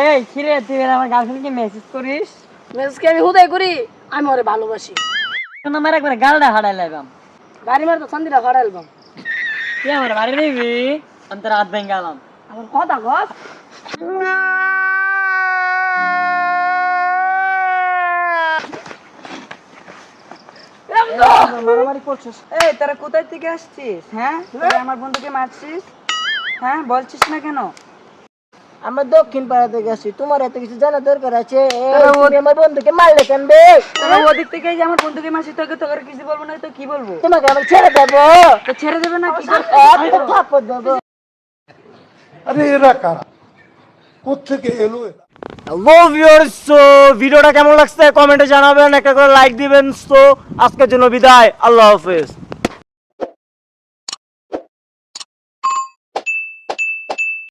এই কিরে তুই আমার গার্লফ্রেন্ডকে মেসেজ করিস? মেসেজ কি আমি হুদাই করি? আমি ওরে ভালোবাসি। কোন আমার একবার গালটা হারাই লাইবাম। বাড়ি মার তো শান্তিটা হারাইলাম। তুই আমার বাড়ি নিবি, আমি তোর হাত ভেঙে গেলাম। আমার কথা কস। মারামারি করছিস? এই তোরা কোথায় থেকে আসছিস? হ্যাঁ, তোরা আমার বন্ধুকে মারছিস? হ্যাঁ, বলছিস না কেন? আমরা দক্ষিণ পাড়া থেকে আসছি, তোমার এত কিছু জানা দরকার আছে? তাহলে তুমি আমার বন্ধুকে মারলে কেন বে? তোরা ওদিক থেকে যে আমার বন্ধুকে মারছিস, তোকে তোর কিছু বলবো না তো কি বলবো? তোমাকে আমি ছেড়ে দেবো? তো ছেড়ে দেবে না কি? একটা থাপ্পড় দেবো। আরে এরা কারা, কোত্থেকে এলো এরা? হ্যালো ভিউয়ার্স, সো ভিডিওটা কেমন লাগছে কমেন্টে জানাবেন, একটা করে লাইক দিবেন। সো আজকের জন্য বিদায়, আল্লাহ হাফেজ।